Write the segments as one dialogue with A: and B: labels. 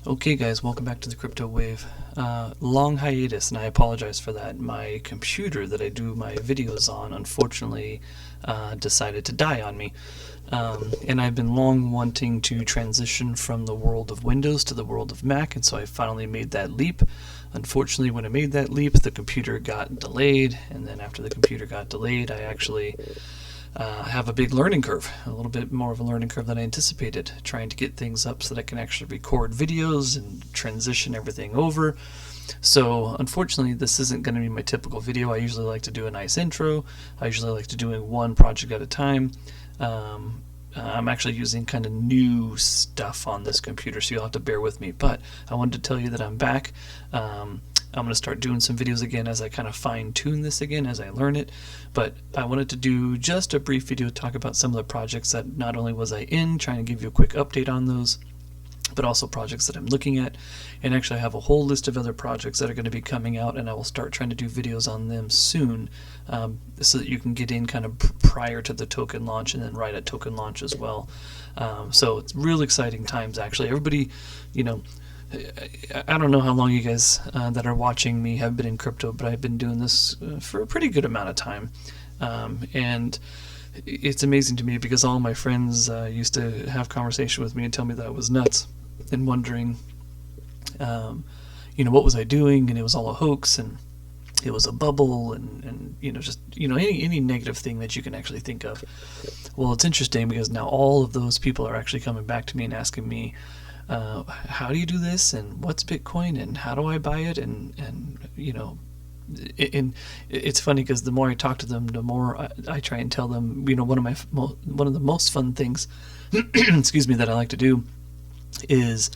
A: Okay guys, welcome back to the Crypto Wave. Long hiatus, and I apologize for that. My computer that I do my videos on unfortunately decided to die on me. And I've been long wanting to transition from the world of Windows to the world of Mac, and so I finally made that leap. Unfortunately, when I made that leap, the computer got delayed, and then after the computer got delayed, I actually have a big learning curve, a little bit more of a learning curve than I anticipated, trying to get things up so that I can actually record videos and transition everything over. So unfortunately, this isn't going to be my typical video. I usually like to do a nice intro. I usually like to doing one project at a time. I'm actually using kind of new stuff on this computer, so you'll have to bear with me. But I wanted to tell you that I'm back. I'm going to start doing some videos again as I kind of fine-tune this again as I learn it. But I wanted to do just a brief video to talk about some of the projects that not only was I in, trying to give you a quick update on those, but also projects that I'm looking at. And actually I have a whole list of other projects that are going to be coming out, and I will start trying to do videos on them soon, so that you can get in kind of prior to the token launch and then right at token launch as well. So it's real exciting times actually. Everybody, you know, I don't know how long you guys that are watching me have been in crypto, but I've been doing this for a pretty good amount of time. And it's amazing to me because all my friends used to have conversation with me and tell me that I was nuts and wondering, you know, what was I doing, and it was all a hoax, and it was a bubble, and you know, just, you know, any negative thing that you can actually think of. Well, it's interesting because now all of those people are actually coming back to me and asking me, how do you do this, and what's Bitcoin, and how do I buy it, and you know, and it's funny because the more I talk to them, the more I try and tell them, you know, one of the most fun things excuse me, that I like to do is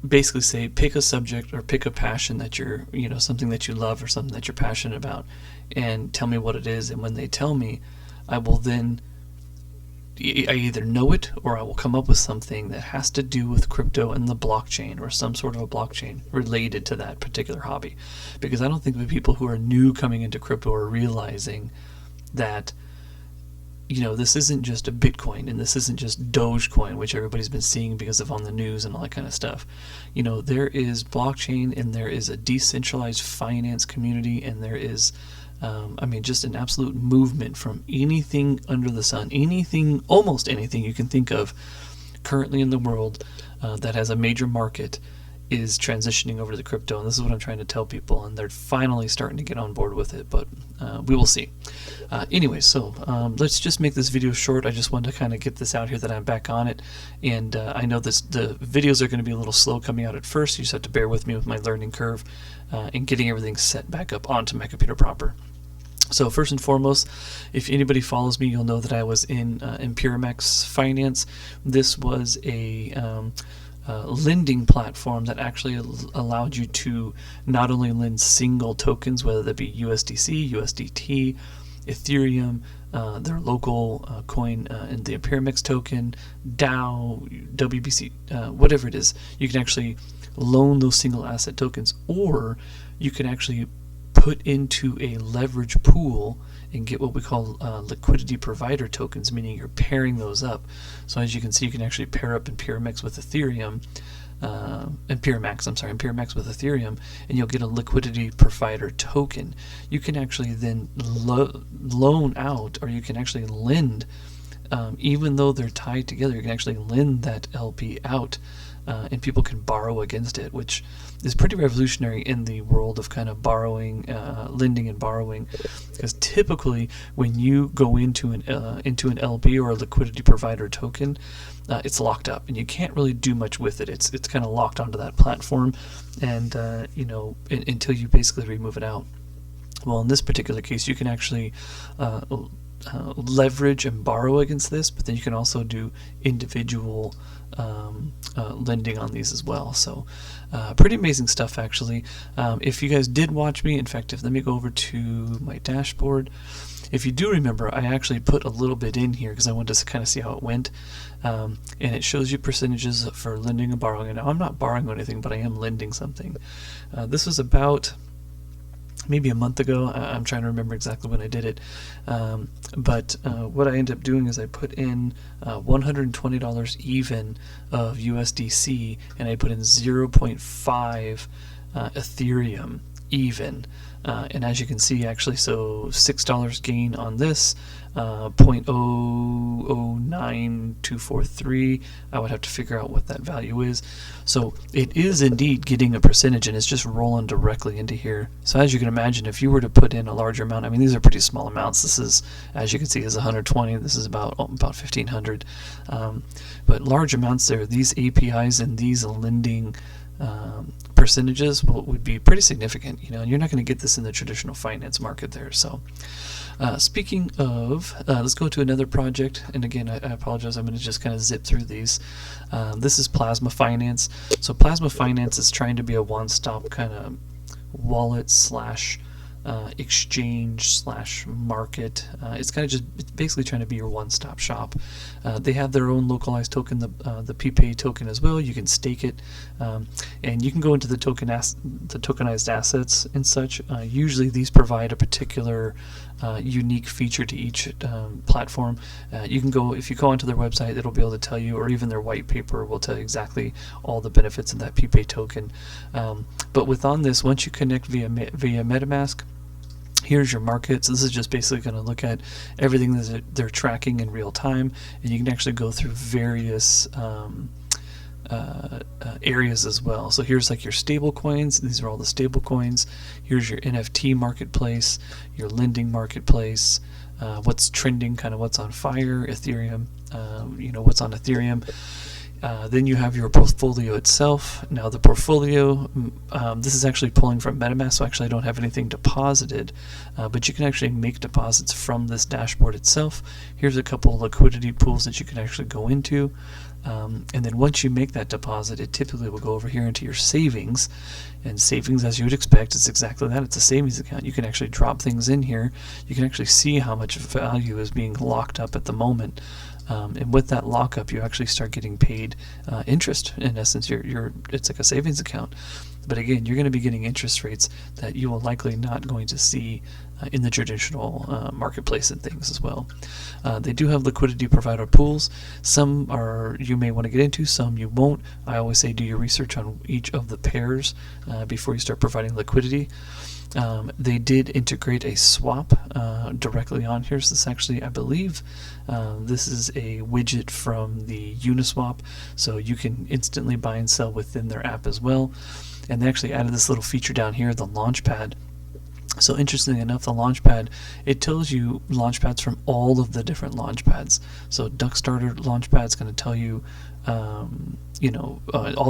A: basically say, pick a subject or pick a passion that you're, you know, something that you love or something that you're passionate about, and tell me what it is. And when they tell me, I will then, I either know it or I will come up with something that has to do with crypto and the blockchain, or some sort of a blockchain related to that particular hobby. Because I don't think the people who are new coming into crypto are realizing that, you know, this isn't just a Bitcoin, and this isn't just Dogecoin, which everybody's been seeing because of on the news and all that kind of stuff. You know, there is blockchain, and there is a decentralized finance community, and there is I mean, just an absolute movement from anything under the sun, anything, almost anything you can think of currently in the world that has a major market is transitioning over to the crypto. And this is what I'm trying to tell people, and they're finally starting to get on board with it, but we will see. Anyway, so let's just make this video short. I just wanted to kind of get this out here that I'm back on it, and I know the videos are going to be a little slow coming out at first. You just have to bear with me with my learning curve and getting everything set back up onto my computer proper. So first and foremost, if anybody follows me, you'll know that I was in Imperamax Finance. This was a lending platform that actually allowed you to not only lend single tokens, whether that be USDC, USDT, Ethereum, their local coin in the Imperamax token, DAO, WBC, whatever it is. You can actually loan those single asset tokens, or you can actually put into a leverage pool and get what we call liquidity provider tokens, meaning you're pairing those up. So as you can see, you can actually pair up Imperamax with Ethereum, Imperamax with Ethereum, and you'll get a liquidity provider token. You can actually then loan out, or you can actually lend, even though they're tied together, you can actually lend that LP out, and people can borrow against it, which is pretty revolutionary in the world of kind of borrowing, lending and borrowing, because typically when you go into an LP or a liquidity provider token, it's locked up and you can't really do much with it. It's kind of locked onto that platform, and you know, until you basically remove it out. Well, in this particular case, you can actually leverage and borrow against this, but then you can also do individual lending on these as well. So pretty amazing stuff actually. If you guys did watch me, in fact, let me go over to my dashboard. If you do remember, I actually put a little bit in here because I wanted to kind of see how it went, and it shows you percentages for lending and borrowing. And now I'm not borrowing anything, but I am lending something. This was about maybe a month ago. I'm trying to remember exactly when I did it. But what I ended up doing is I put in $120 even of USDC, and I put in 0.5 Ethereum even. And as you can see, actually, so $6 gain on this, 0.009243. I would have to figure out what that value is. So it is indeed getting a percentage, and it's just rolling directly into here. So as you can imagine, if you were to put in a larger amount, I mean, these are pretty small amounts. This is, as you can see, is 120. This is about 1,500. But large amounts there, these APIs and these lending percentages would be pretty significant, and you're not going to get this in the traditional finance market there. So speaking of, let's go to another project, and again, I apologize, I'm going to just kind of zip through these. This is Plasma Finance. So Plasma Finance is trying to be a one-stop kind of wallet slash exchange slash market. It's kind of just basically trying to be your one-stop shop. They have their own localized token, the PPA token as well. You can stake it, and you can go into the tokenized assets and such. Usually these provide a particular unique feature to each platform. You can go, if you go onto their website, it'll be able to tell you, or even their white paper will tell you exactly all the benefits of that PPA token. But on this, once you connect via MetaMask, here's your market. So this is just basically going to look at everything that they're tracking in real time, and you can actually go through various areas as well. So here's like your stable coins. These are all the stable coins. Here's your NFT marketplace, your lending marketplace, what's trending, kind of what's on fire, Ethereum, what's on Ethereum. Then you have your portfolio itself. Now the portfolio, this is actually pulling from MetaMask, so actually I don't have anything deposited, but you can actually make deposits from this dashboard itself. Here's a couple of liquidity pools that you can actually go into. And then once you make that deposit, it typically will go over here into your savings. And savings, as you would expect, it's exactly that. It's a savings account. You can actually drop things in here. You can actually see how much value is being locked up at the moment. And with that lockup, you actually start getting paid interest. In essence, it's like a savings account. But again, you're going to be getting interest rates that you will likely not going to see in the traditional marketplace and things as well. They do have liquidity provider pools. Some you may want to get into, some you won't. I always say do your research on each of the pairs before you start providing liquidity. They did integrate a swap directly on here. So this actually, I believe, this is a widget from the Uniswap, so you can instantly buy and sell within their app as well. And they actually added this little feature down here, the Launchpad. So interestingly enough, the Launchpad, it tells you launchpads from all of the different launchpads. So Duckstarter Launchpad is going to tell you, all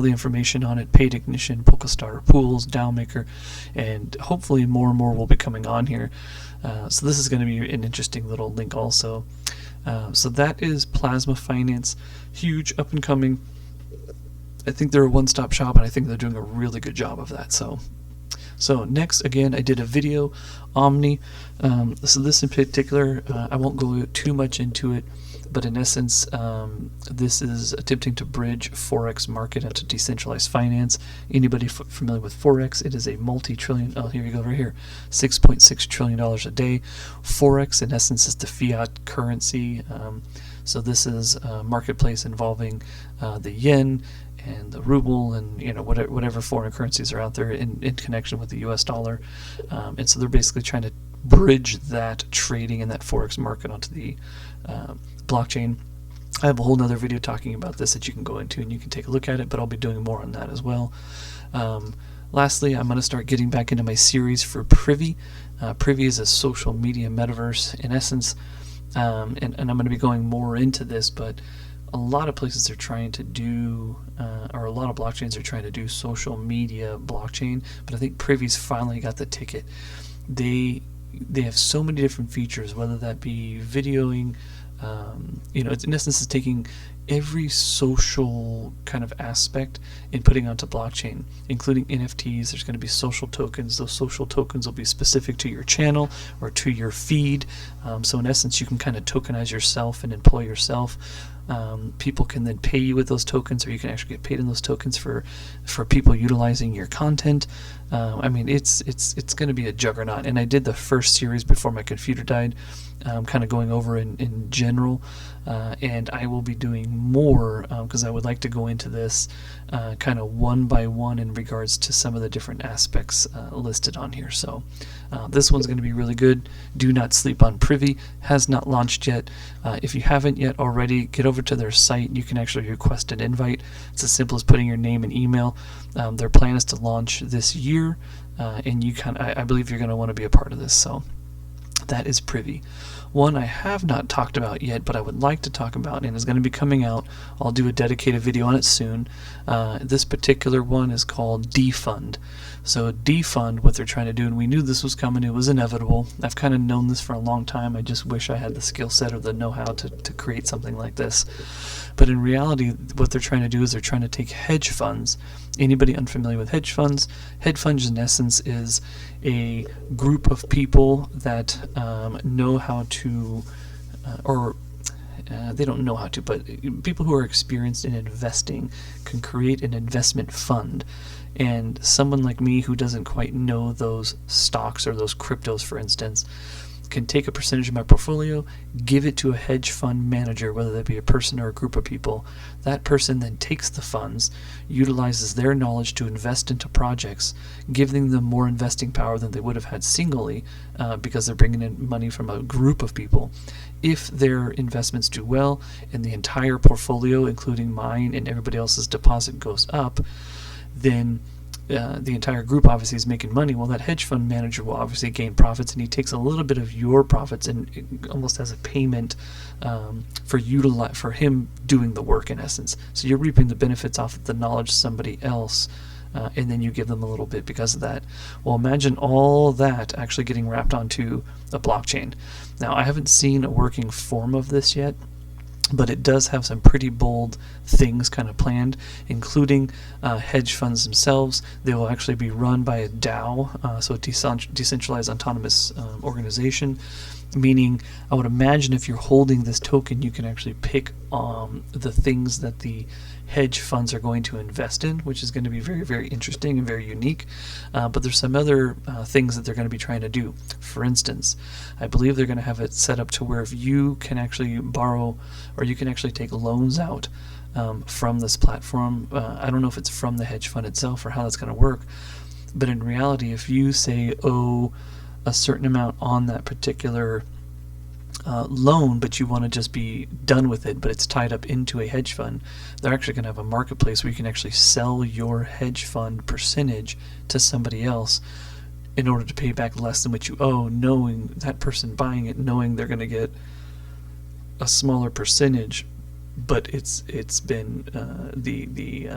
A: the information on it, Paid Ignition, Polkastarter Pools, DAOmaker, and hopefully more and more will be coming on here. So this is going to be an interesting little link also. So that is Plasma Finance, huge, up and coming. I think they're a one-stop shop, and I think they're doing a really good job of that. So next, again, I did a video, Omni. So this in particular, I won't go too much into it, but in essence, this is attempting to bridge Forex market into decentralized finance. Anybody familiar with Forex? It is a multi-trillion, here you go, right here, $6.6 trillion a day. Forex, in essence, is the fiat currency. So this is a marketplace involving the yen and the ruble and whatever foreign currencies are out there in connection with the US dollar. And so they're basically trying to bridge that trading and that Forex market onto the blockchain. I have a whole nother video talking about this that you can go into and you can take a look at it, but I'll be doing more on that as well. Lastly, I'm going to start getting back into my series for Privi. Privi is a social media metaverse in essence, and I'm going to be going more into this, but a lot of places are trying to do, or a lot of blockchains are trying to do social media blockchain, but I think Privi's finally got the ticket. They have so many different features, whether that be videoing, it's in essence is taking every social kind of aspect in putting onto blockchain, including NFTs. There's going to be social tokens. Those social tokens will be specific to your channel or to your feed. So in essence, you can kind of tokenize yourself and employ yourself. People can then pay you with those tokens, or you can actually get paid in those tokens for people utilizing your content. I mean, it's going to be a juggernaut. And I did the first series before my computer died, kind of going over in general, and I will be doing more because I would like to go into this kind of one by one in regards to some of the different aspects listed on here. So this one's going to be really good. Do not sleep on Privi. Has not launched yet. If you haven't yet already, get over to their site. You can actually request an invite. It's as simple as putting your name and email. Their plan is to launch this year, and I believe you're going to want to be a part of this. So that is Privi. One I have not talked about yet, but I would like to talk about, and is going to be coming out. I'll do a dedicated video on it soon. This particular one is called Dfund. So Dfund, what they're trying to do, and we knew this was coming, it was inevitable. I've kind of known this for a long time. I just wish I had the skill set or the know-how to create something like this. But in reality, what they're trying to do is they're trying to take hedge funds. Anybody unfamiliar with hedge funds? Hedge funds, in essence, is a group of people that know how to, they don't know how to, but people who are experienced in investing can create an investment fund. And someone like me who doesn't quite know those stocks or those cryptos, for instance, can take a percentage of my portfolio, give it to a hedge fund manager, whether that be a person or a group of people. That person then takes the funds, utilizes their knowledge to invest into projects, giving them more investing power than they would have had singly, because they're bringing in money from a group of people. If their investments do well and the entire portfolio, including mine and everybody else's deposit, goes up, then the entire group obviously is making money. Well, that hedge fund manager will obviously gain profits, and he takes a little bit of your profits and almost as a payment for him doing the work, in essence. So you're reaping the benefits off of the knowledge of somebody else, and then you give them a little bit because of that. Well, imagine all that actually getting wrapped onto a blockchain. Now, I haven't seen a working form of this yet, but it does have some pretty bold things kind of planned, including hedge funds themselves. They will actually be run by a DAO, so a decentralized autonomous organization, meaning I would imagine if you're holding this token, you can actually pick the things that the hedge funds are going to invest in, which is going to be very, very interesting and very unique. But there's some other things that they're going to be trying to do. For instance, I believe they're going to have it set up to where if you can actually borrow, or you can actually take loans out from this platform. I don't know if it's from the hedge fund itself or how that's going to work, but in reality, if you say owe a certain amount on that particular loan, but you want to just be done with it, but it's tied up into a hedge fund, they're actually going to have a marketplace where you can actually sell your hedge fund percentage to somebody else in order to pay back less than what you owe, knowing that person buying it, knowing they're going to get a smaller percentage, but it's been the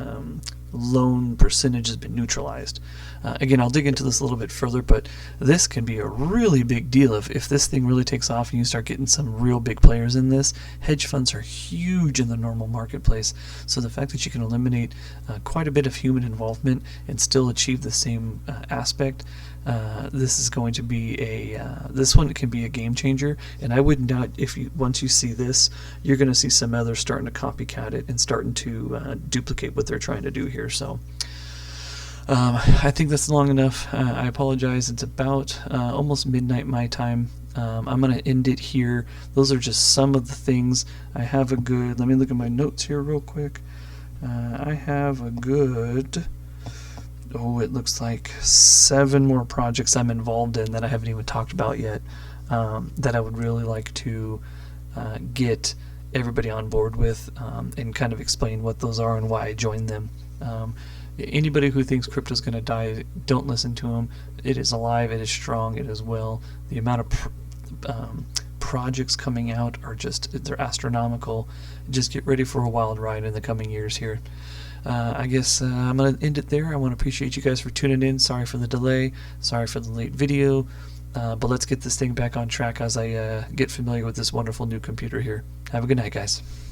A: loan percentage has been neutralized. Again, I'll dig into this a little bit further, but this can be a really big deal if this thing really takes off and you start getting some real big players in this. Hedge funds are huge in the normal marketplace, so the fact that you can eliminate quite a bit of human involvement and still achieve the same aspect, this is going to be this one can be a game changer. And I wouldn't doubt once you see this, you're going to see some others starting to copycat it and starting to duplicate what they're trying to do here. So I think that's long enough. I apologize. It's about almost midnight my time. I'm going to end it here. Those are just some of the things. I have a good, let me look at my notes here real quick. I have a good, it looks like 7 more projects I'm involved in that I haven't even talked about yet, that I would really like to get everybody on board with, and kind of explain what those are and why I joined them. Anybody who thinks crypto is going to die, don't listen to them. It is alive, it is strong, it is well. The amount of projects coming out are they're astronomical. Just get ready for a wild ride in the coming years here. I guess I'm going to end it there. I want to appreciate you guys for tuning in. Sorry for the delay. Sorry for the late video. But let's get this thing back on track as I get familiar with this wonderful new computer here. Have a good night, guys.